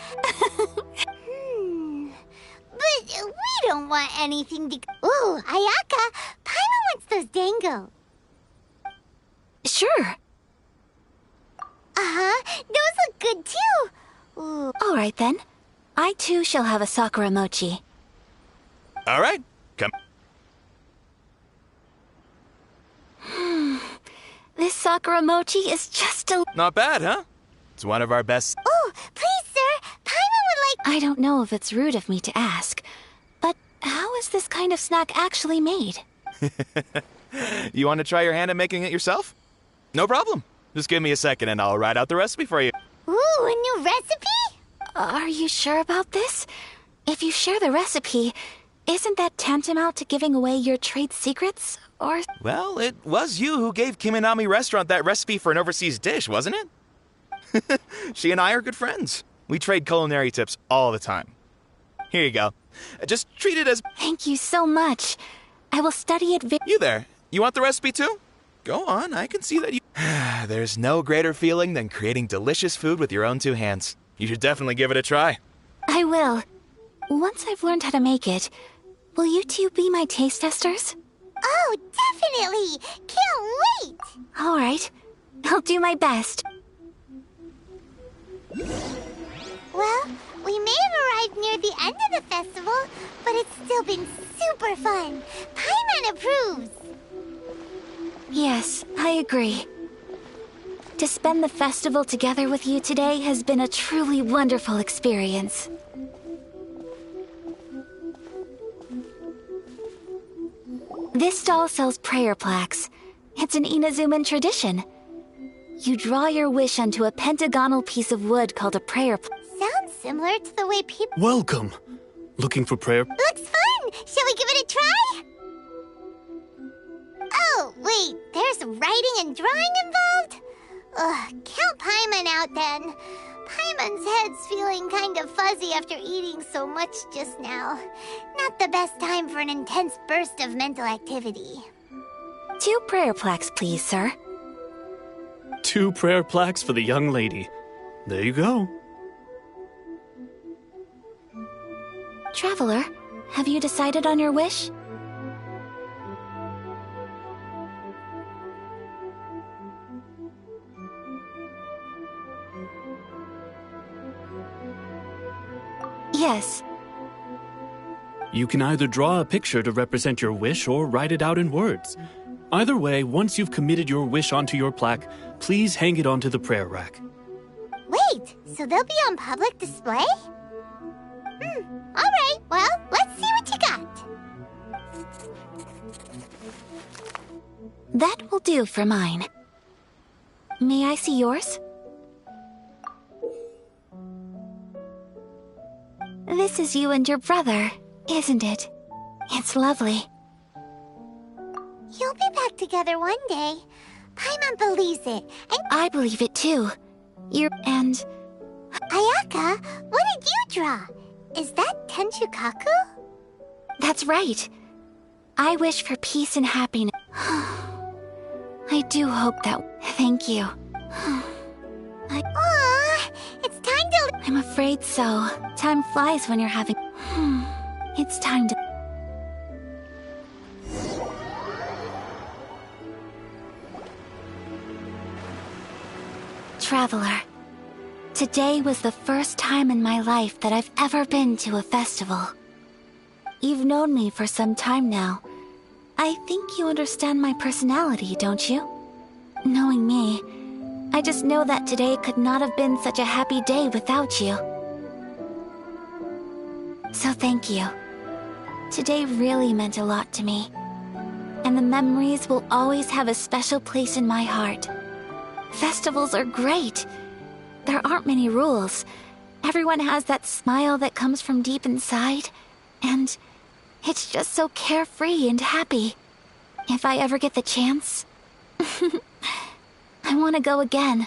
But we don't want anything to... Ooh, Ayaka! Paimon wants those dango. Sure. Uh-huh. Those look good, too. Ooh. All right, then. I, too, shall have a Sakura mochi. All right. Come. This Sakura mochi is just Not bad, huh? It's one of our best... Oh, please, sir! Paimon would like... I don't know if it's rude of me to ask, but how is this kind of snack actually made? You want to try your hand at making it yourself? No problem. Just give me a second and I'll write out the recipe for you. Ooh, a new recipe? Are you sure about this? If you share the recipe, isn't that tantamount to giving away your trade secrets? Or... Well, it was you who gave Kiminami Restaurant that recipe for an overseas dish, wasn't it? She and I are good friends. We trade culinary tips all the time. Here you go. Just treat it as... Thank you so much. I will study it You there. You want the recipe too? Go on, I can see that you... There's no greater feeling than creating delicious food with your own two hands. You should definitely give it a try. I will. Once I've learned how to make it, will you two be my taste testers? Oh, definitely! Can't wait! All right. I'll do my best. Well, we may have arrived near the end of the festival, but it's still been super fun. Paimon approves. Yes, I agree. To spend the festival together with you today has been a truly wonderful experience. This stall sells prayer plaques. It's an Inazuman tradition. You draw your wish onto a pentagonal piece of wood called a prayer plaque. Sounds similar to the way people... Welcome. Looking for prayer? Looks fun! Shall we give it a try? Oh, wait, there's writing and drawing involved? Ugh, count Paimon out then. Paimon's head's feeling kind of fuzzy after eating so much just now. Not the best time for an intense burst of mental activity. 2 prayer plaques, please, sir. 2 prayer plaques for the young lady. There you go. Traveler, have you decided on your wish? Yes. You can either draw a picture to represent your wish or write it out in words. Either way, once you've committed your wish onto your plaque, please hang it onto the prayer rack. Wait, so they'll be on public display? Alright, well, let's see what you got. That will do for mine. May I see yours? This is you and your brother, isn't it? It's lovely. You'll be back together one day. Paimon believes it, and I believe it too. And... Ayaka, what did you draw? Is that Tenchukaku? That's right. I wish for peace and happiness. I do hope that... Thank you. Aww, it's time to... I'm afraid so. Time flies when you're having... It's time to... Traveler, today was the first time in my life that I've ever been to a festival. You've known me for some time now. I think you understand my personality, don't you? Knowing me, I just know that today could not have been such a happy day without you. So thank you. Today really meant a lot to me. And the memories will always have a special place in my heart. Festivals are great. There aren't many rules. Everyone has that smile that comes from deep inside. And it's just so carefree and happy. If I ever get the chance, I want to go again.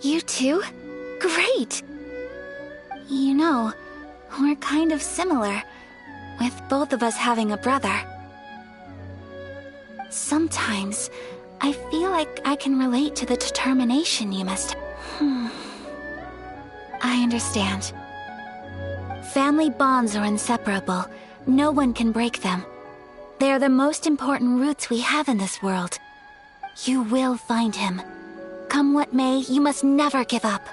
You too? Great! You know, we're kind of similar, with both of us having a brother. Sometimes, I feel like I can relate to the determination you must have. I understand. Family bonds are inseparable. No one can break them. They are the most important roots we have in this world. You will find him. Come what may, you must never give up.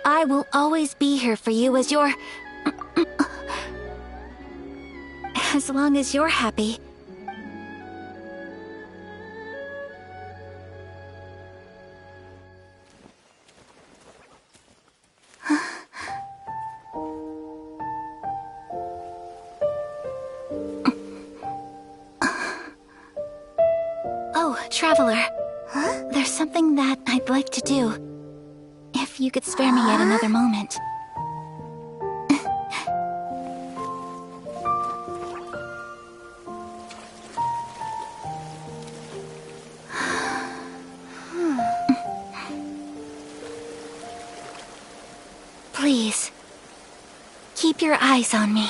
I will always be here for you as your... as long as you're happy. Oh, Traveler. Huh? There's something that I'd like to do. If you could spare me yet another moment. Please, keep your eyes on me.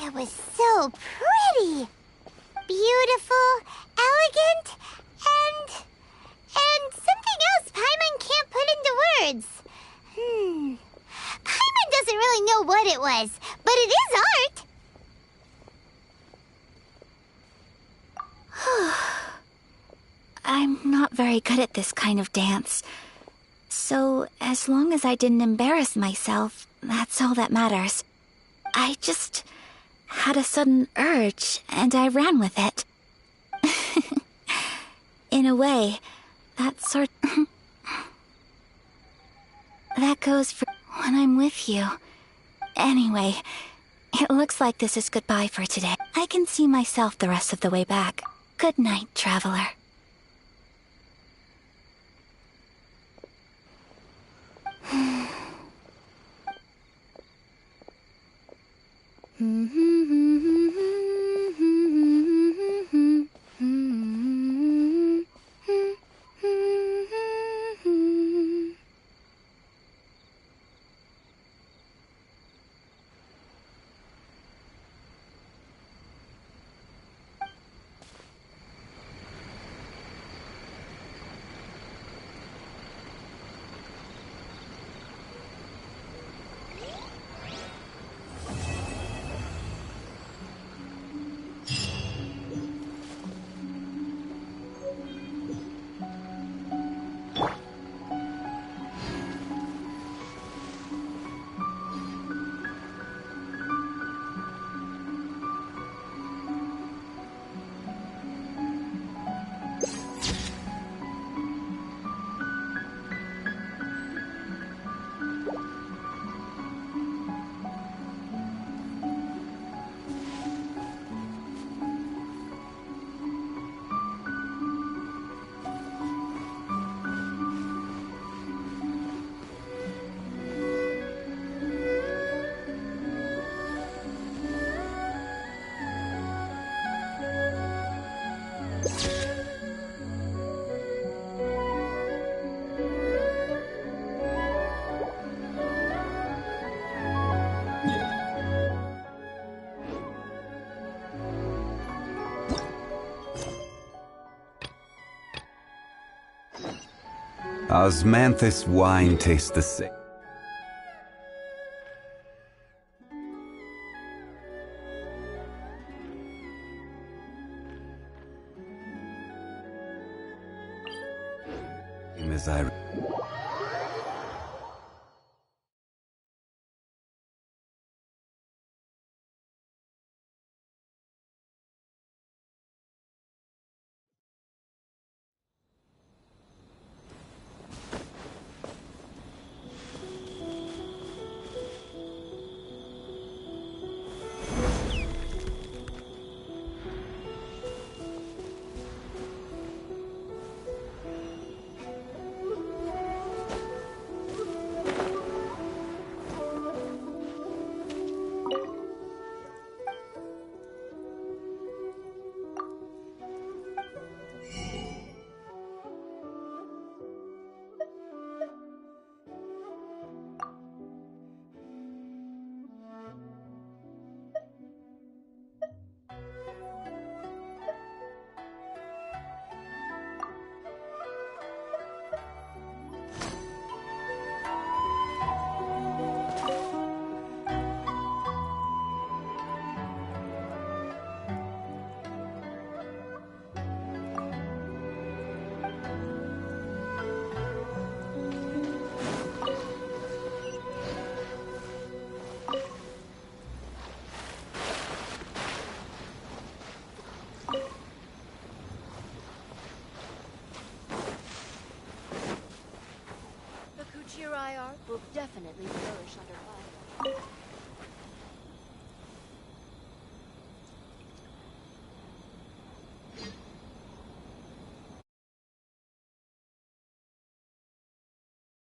It was so pretty. Beautiful, elegant, and something else Paimon can't put into words. Paimon doesn't really know what it was, but it is art. I'm not very good at this kind of dance. So, as long as I didn't embarrass myself, that's all that matters. I just had a sudden urge, and I ran with it. In a way, that goes for when I'm with you. Anyway, it looks like this is goodbye for today. I can see myself the rest of the way back. Good night, Traveler. Osmanthus wine tastes the same. As I... The Kuchirai art will definitely flourish under fire.